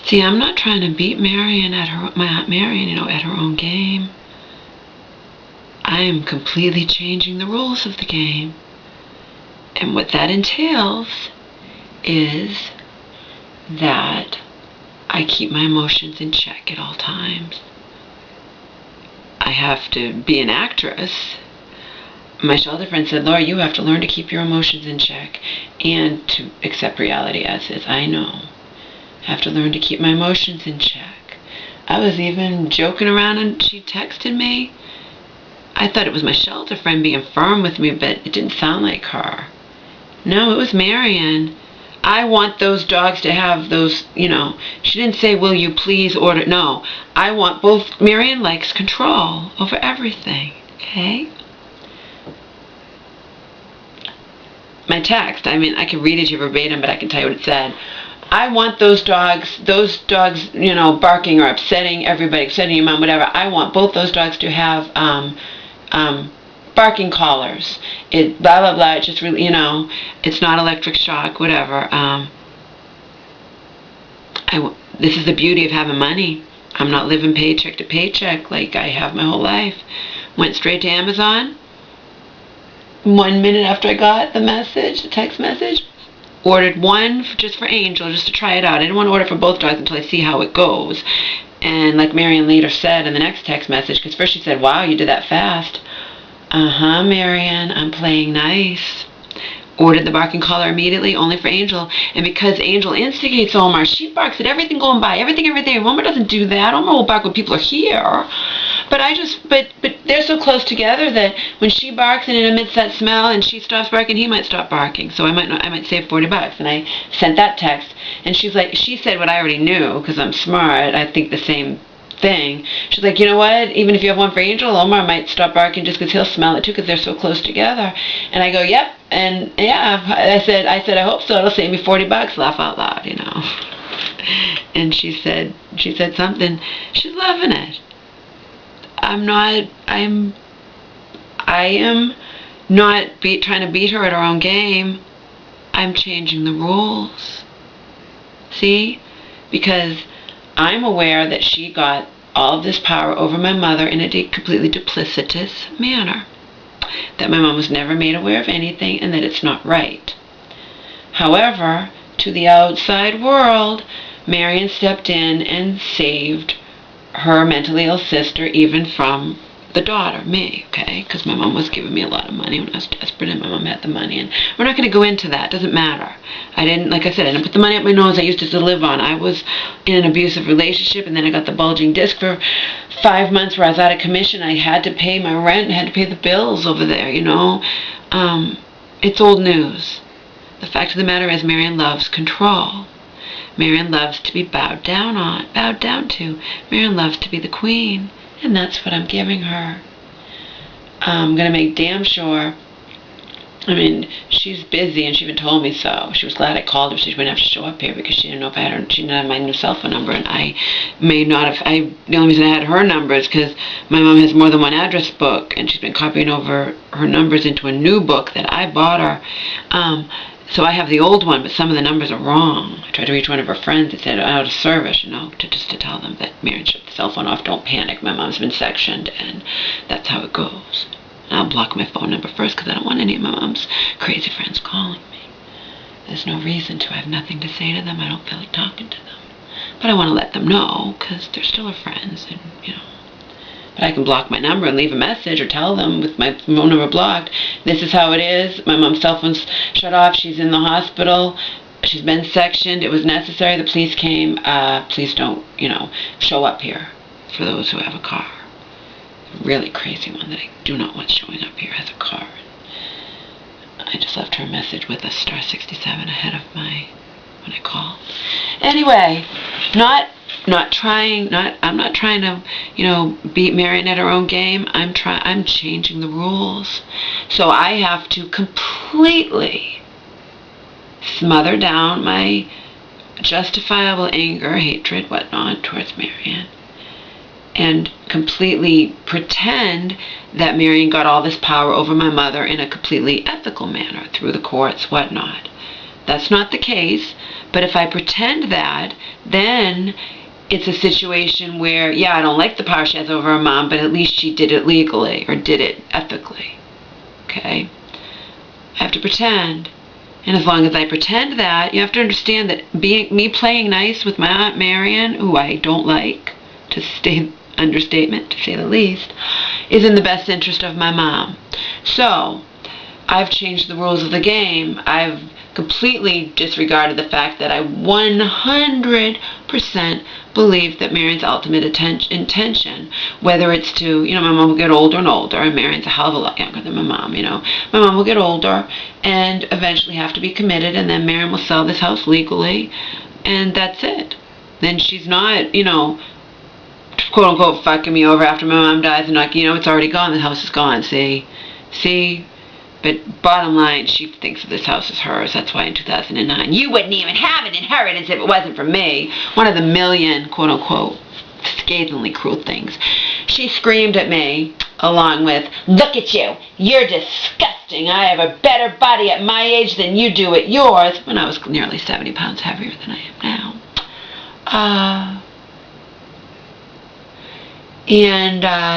See, I'm not trying to beat Marion at my Aunt Marion, at her own game. I am completely changing the rules of the game. And what that entails is that I keep my emotions in check at all times. I have to be an actress. My shelter friend said, Laura, you have to learn to keep your emotions in check and to accept reality as is. I know. I have to learn to keep my emotions in check. I was even joking around and she texted me. I thought it was my shelter friend being firm with me, but it didn't sound like her. No, it was Marion. I want those dogs to have those, she didn't say, will you please order. No, I want both. Marion likes control over everything, okay? My text, I can read it to you verbatim, but I can tell you what it said. I want those dogs, barking or upsetting everybody, upsetting your mom, whatever. I want both those dogs to have barking collars. It blah blah blah. It's just really, it's not electric shock, whatever. This is the beauty of having money. I'm not living paycheck to paycheck like I have my whole life. Went straight to Amazon. 1 minute after I got the text message, ordered one just for Angel, just to try it out. I didn't want to order for both dogs until I see how it goes. And like Marion later said in the next text message, because first she said, wow, you did that fast. Marion, I'm playing nice. Ordered the barking collar immediately, only for Angel. And because Angel instigates Omar, she barks at everything going by, everything. Omar doesn't do that. Omar will bark when people are here. But they're so close together that when she barks and it emits that smell and she stops barking, he might stop barking. So I might save $40. And I sent that text, and she said what I already knew, because I'm smart. I think the same thing. She's like, you know what? Even if you have one for Angel, Omar might stop barking just because he'll smell it too, because they're so close together. And I go, yep. And yeah, I said, I hope so. It'll save me $40. Laugh out loud, And she said something. She's loving it. I am not trying to beat her at her own game. I'm changing the rules. See? Because I'm aware that she got all of this power over my mother in a completely duplicitous manner. That my mom was never made aware of anything and that it's not right. However, to the outside world, Marion stepped in and saved her mentally ill sister even from the daughter, me, okay? Because my mom was giving me a lot of money when I was desperate, and my mom had the money. And we're not going to go into that. It doesn't matter. I didn't put the money up my nose I used to live on. I was in an abusive relationship, and then I got the bulging disc for 5 months where I was out of commission. I had to pay my rent and had to pay the bills over there, It's old news. The fact of the matter is Marion loves control. Marion loves to be bowed down to. Marion loves to be the queen. And that's what I'm giving her. I'm going to make damn sure. She's busy, and she even told me so. She was glad I called her so she wouldn't have to show up here, because she didn't know if she didn't have my new cell phone number, and I may not have. The only reason I had her number is because my mom has more than one address book, and she's been copying over her numbers into a new book that I bought her. So I have the old one, but some of the numbers are wrong. I tried to reach one of her friends that said out of service, to tell them that Marion shut the cell phone off. Don't panic. My mom's been sectioned, and that's how it goes. I'll block my phone number first because I don't want any of my mom's crazy friends calling me. There's no reason to. I have nothing to say to them. I don't feel like talking to them. But I want to let them know because they're still her friends, and, But I can block my number and leave a message or tell them with my phone number blocked, this is how it is. My mom's cell phone's shut off. She's in the hospital. She's been sectioned. It was necessary. The police came. Please don't, show up here for those who have a car. A really crazy one that I do not want showing up here has a car. I just left her a message with a star 67 ahead of when I called. Anyway, I'm not trying to, beat Marion at her own game. I'm changing the rules. So I have to completely smother down my justifiable anger, hatred, whatnot towards Marion, and completely pretend that Marion got all this power over my mother in a completely ethical manner through the courts, whatnot. That's not the case, But if I pretend that, then it's a situation where, yeah, I don't like the power she has over her mom, but at least she did it legally or did it ethically. Okay? I have to pretend. And as long as I pretend that, you have to understand that me playing nice with my Aunt Marion, who I don't like, to stay understatement, to say the least, is in the best interest of my mom. So, I've changed the rules of the game. I've completely disregarded the fact that I 100% believe that Marion's ultimate intention, whether it's to, my mom will get older and older, and Marion's a hell of a lot younger than my mom, My mom will get older and eventually have to be committed, and then Marion will sell this house legally, and that's it. Then she's not, quote unquote, fucking me over after my mom dies, and it's already gone, the house is gone, see? But bottom line, she thinks that this house is hers. That's why in 2009, you wouldn't even have an inheritance if it wasn't for me. One of the million, quote-unquote, scathingly cruel things. She screamed at me, along with, look at you, you're disgusting. I have a better body at my age than you do at yours, when I was nearly 70 pounds heavier than I am now.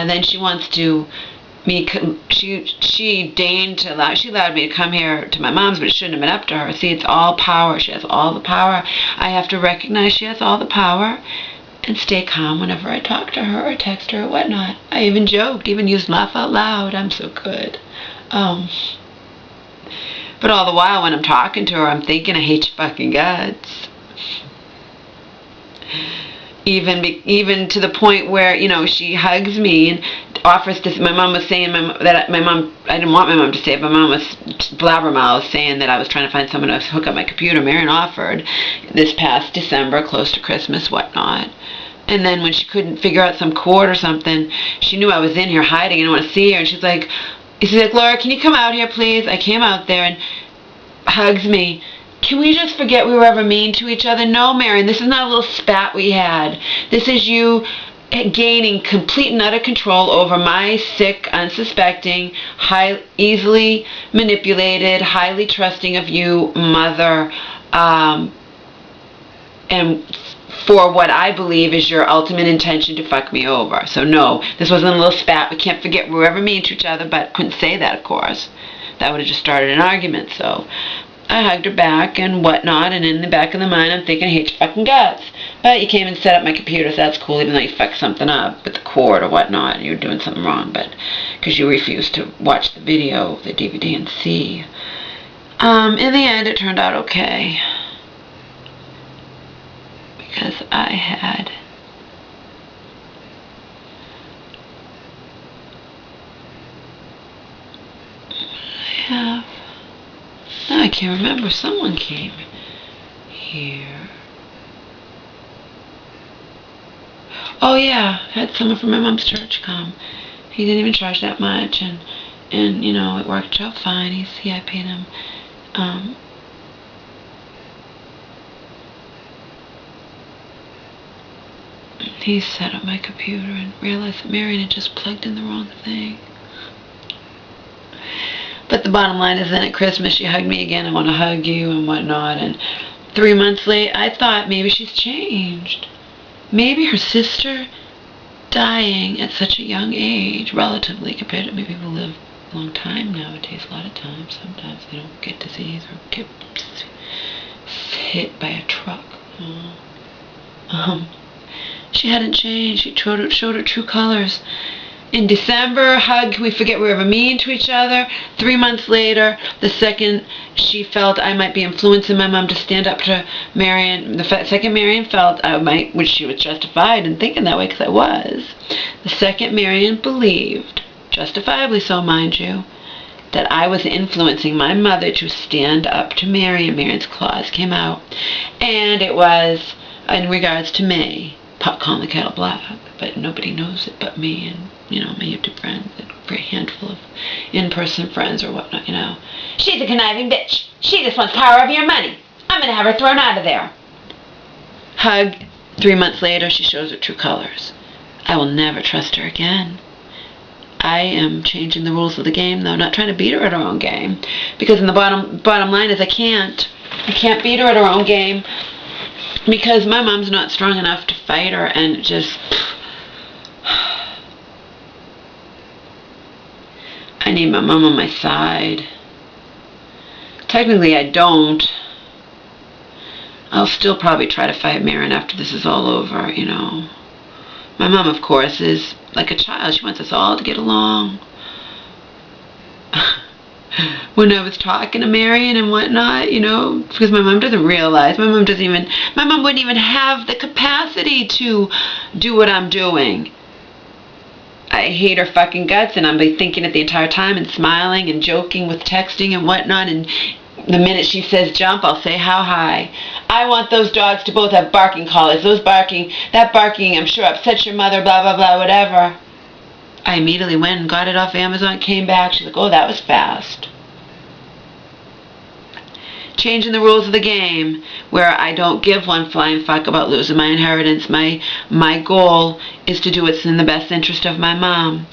Then she wants to... She allowed me to come here to my mom's, but it shouldn't have been up to her. See, it's all power. She has all the power. I have to recognize she has all the power and stay calm whenever I talk to her or text her or whatnot. I even joked, even used laugh out loud. I'm so good. But all the while when I'm talking to her, I'm thinking I hate your fucking guts. Even to the point where, she hugs me and offers to, my mom was saying, I didn't want my mom to say it, but my mom was blabbermouth saying that I was trying to find someone to hook up my computer. Marion offered this past December, close to Christmas, whatnot. And then when she couldn't figure out some cord or something, she knew I was in here hiding and I didn't want to see her. And she's like, Laura, can you come out here, please? I came out there and hugs me. Can we just forget we were ever mean to each other? No, Marion, this is not a little spat we had. This is you gaining complete and utter control over my sick, unsuspecting, easily manipulated, highly trusting of you mother, and for what I believe is your ultimate intention to fuck me over. So no, this wasn't a little spat. We can't forget we were ever mean to each other, but couldn't say that, of course. That would have just started an argument, so... I hugged her back and whatnot, and in the back of the mind, I'm thinking, I hate your fucking guts. But you came and set up my computer, so that's cool, even though you fucked something up with the cord or whatnot, and you were doing something wrong, but because you refused to watch the video, the DVD, and see. In the end, it turned out okay. Because I had... I can't remember. Someone came here. Oh yeah, had someone from my mom's church come. He didn't even charge that much, and it worked out fine. I paid him. He set up my computer and realized that Marion had just plugged in the wrong thing. But the bottom line is then at Christmas she hugged me again, I want to hug you and whatnot, and 3 months later I thought maybe she's changed. Maybe her sister dying at such a young age, relatively compared to maybe people live a long time nowadays, a lot of times. Sometimes they don't get disease or get hit by a truck. She hadn't changed. She showed her true colors. In December, hug, we forget we were ever mean to each other. 3 months later, the second she felt I might be influencing my mom to stand up to Marion, the second Marion felt I might, which she was justified in thinking that way because I was, the second Marion believed, justifiably so mind you, that I was influencing my mother to stand up to Marion. Marion's claws came out. And it was in regards to me, pot calling the kettle black, but nobody knows it but me and, my YouTube friends, a great handful of in-person friends or whatnot, She's a conniving bitch. She just wants power over your money. I'm going to have her thrown out of there. Hug. 3 months later, she shows her true colors. I will never trust her again. I am changing the rules of the game, though, not trying to beat her at her own game. Because in the bottom line is I can't. I can't beat her at her own game because my mom's not strong enough to fight her, and just... I need my mom on my side. Technically, I don't. I'll still probably try to fight Marion after this is all over, you know. My mom, of course, is like a child. She wants us all to get along. When I was talking to Marion and whatnot, you know, because my mom doesn't realize, my mom wouldn't even have the capacity to do what I'm doing. I hate her fucking guts, and I'm thinking it the entire time and smiling and joking with texting and whatnot, and the minute she says jump, I'll say how high. I want those dogs to both have barking collars. That barking, I'm sure upsets your mother, blah, blah, blah, whatever. I immediately went and got it off Amazon, came back. She's like, oh, that was fast. Changing the rules of the game, where I don't give one flying fuck about losing my inheritance. My goal is to do what's in the best interest of my mom.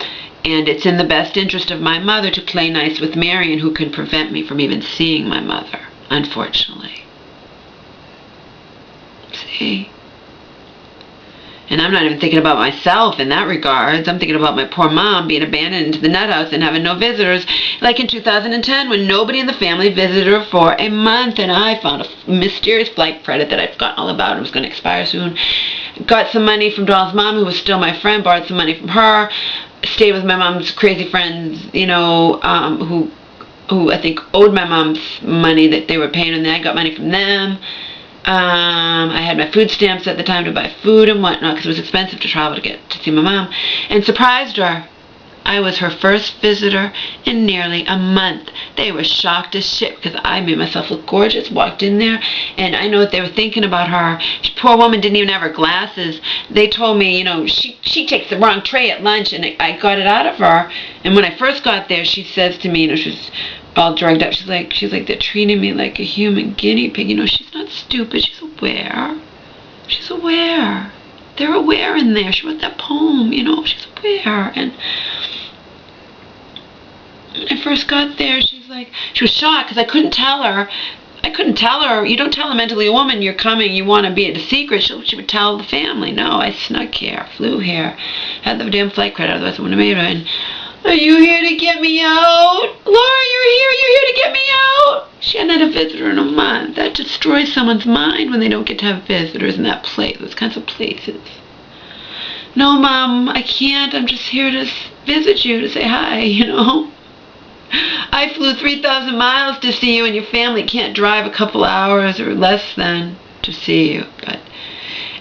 And it's in the best interest of my mother to play nice with Marion, who can prevent me from even seeing my mother, unfortunately. See? And I'm not even thinking about myself in that regards. I'm thinking about my poor mom being abandoned into the nut house and having no visitors. Like in 2010, when nobody in the family visited her for a month, and I found a mysterious flight credit that I'd forgotten all about and was going to expire soon. Got some money from Doll's mom, who was still my friend, borrowed some money from her, stayed with my mom's crazy friends, you know, who I think owed my mom's money that they were paying, and then I got money from them. I had my food stamps at the time to buy food and whatnot, because it was expensive to travel to get to see my mom, and surprised her. I was her first visitor in nearly a month. They were shocked as shit because I made myself look gorgeous, walked in there, and I know what they were thinking about her. Poor woman didn't even have her glasses. They told me, you know, she takes the wrong tray at lunch, and I got it out of her. And when I first got there, she says to me, you know, she's all drugged up. She's like, they're treating me like a human guinea pig. You know, she's not stupid. She's aware. She's aware. They're aware in there. She wrote that poem, you know. She's aware. And when I first got there, she was shocked because I couldn't tell her. You don't tell a mentally ill woman you're coming, you want to be at a secret. She would tell the family. No, I snuck here, flew here, had the damn flight credit, otherwise I wouldn't have made it. And, are you here to get me out? Laura, you're here to get me out? She hadn't had a visitor in a month. That destroys someone's mind when they don't get to have visitors in that place, those kinds of places. No, Mom, I can't. I'm just here to visit you, to say hi, you know. I flew 3,000 miles to see you, and your family can't drive a couple hours or less than to see you. But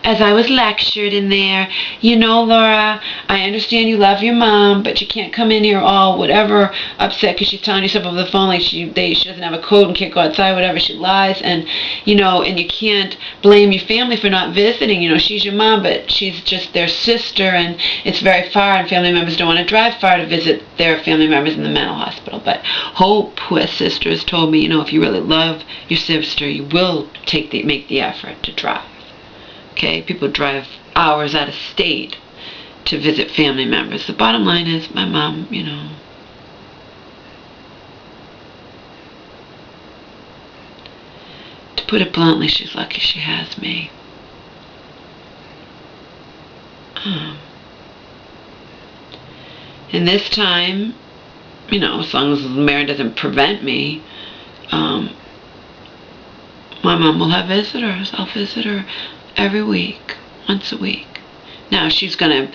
as I was lectured in there, you know, Laura, I understand you love your mom, but you can't come in here all whatever upset because she's telling you stuff over the phone like she doesn't have a coat and can't go outside, whatever, she lies, and, you know, and you can't blame your family for not visiting. You know, she's your mom, but she's just their sister, and it's very far, and family members don't want to drive far to visit their family members in the mental hospital. But Hope, who has sisters, told me, you know, if you really love your sister, you will make the effort to drive. Okay, people drive hours out of state to visit family members. The bottom line is my mom, you know, to put it bluntly, she's lucky she has me. And this time, you know, as long as Mary doesn't prevent me, my mom will have visitors. I'll visit her every week, once a week. Now, she's going to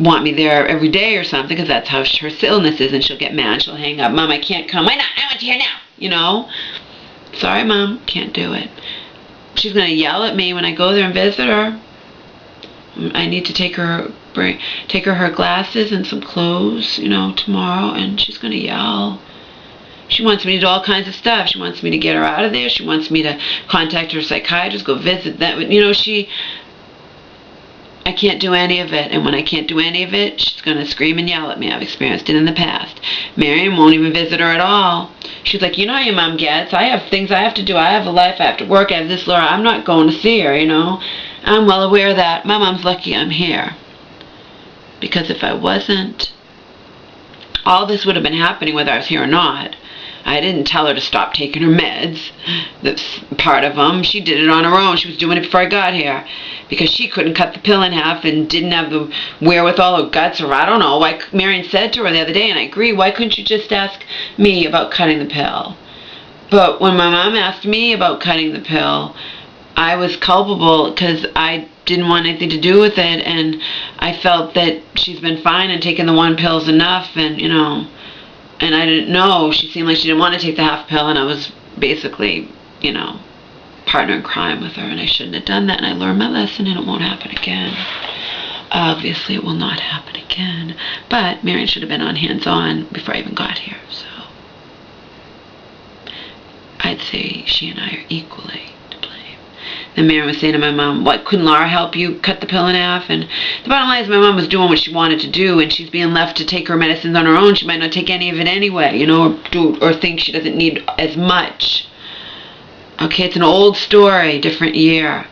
want me there every day or something because that's how her illness is, and she'll get mad. She'll hang up. Mom, I can't come. Why not? I want you here now. You know? Sorry, Mom. Can't do it. She's going to yell at me when I go there and visit her. I need to take her her glasses and some clothes, you know, tomorrow, and she's going to yell. She wants me to do all kinds of stuff. She wants me to get her out of there. She wants me to contact her psychiatrist, go visit them. You know, I can't do any of it. And when I can't do any of it, she's going to scream and yell at me. I've experienced it in the past. Marion won't even visit her at all. She's like, you know how your mom gets. I have things I have to do. I have a life. I have to work. I have this, Laura. I'm not going to see her, you know. I'm well aware of that. My mom's lucky I'm here. Because if I wasn't, all this would have been happening whether I was here or not. I didn't tell her to stop taking her meds. That's part of them. She did it on her own. She was doing it before I got here. Because she couldn't cut the pill in half and didn't have the wherewithal or guts, or I don't know. Like Marion said to her the other day, and I agree, why couldn't you just ask me about cutting the pill? But when my mom asked me about cutting the pill, I was culpable because I didn't want anything to do with it, and I felt that she's been fine and taking the one pill's enough, and and I didn't know. She seemed like she didn't want to take the half pill, and I was basically, partner in crime with her, and I shouldn't have done that, and I learned my lesson, and it won't happen again. Obviously, it will not happen again, but Marion should have been on hands-on before I even got here, so I'd say she and I are equally to blame. Then Marion was saying to my mom, "What, couldn't Laura help you cut the pill in half?" And the bottom line is my mom was doing what she wanted to do, and she's being left to take her medicines on her own. She might not take any of it anyway, or think she doesn't need as much. Okay, it's an old story, different year.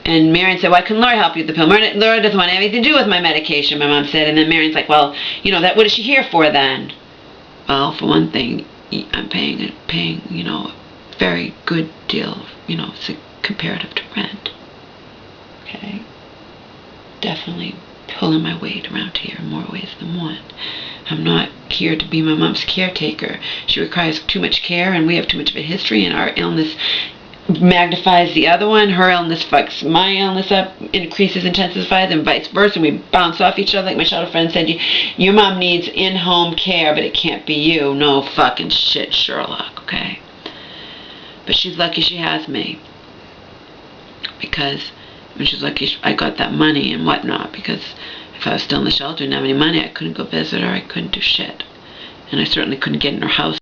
And Marion said, "Why couldn't Laura help you with the pill?" Laura doesn't want anything to do with my medication, my mom said. And then Marion's like, "Well, what is she here for then?" Well, for one thing, I'm paying a very good deal, comparative to rent. Okay? Definitely pulling my weight around here in more ways than one. I'm not here to be my mom's caretaker. She requires too much care, and we have too much of a history, and our illness magnifies the other one. Her illness fucks my illness up, increases, intensifies, and vice versa. And we bounce off each other. Like my shadow friend said, your mom needs in-home care, but it can't be you. No fucking shit, Sherlock, okay? But she's lucky she has me. Because she's lucky I got that money and whatnot, because if I was still in the shelter and didn't have any money, I couldn't go visit her. I couldn't do shit. And I certainly couldn't get in her house.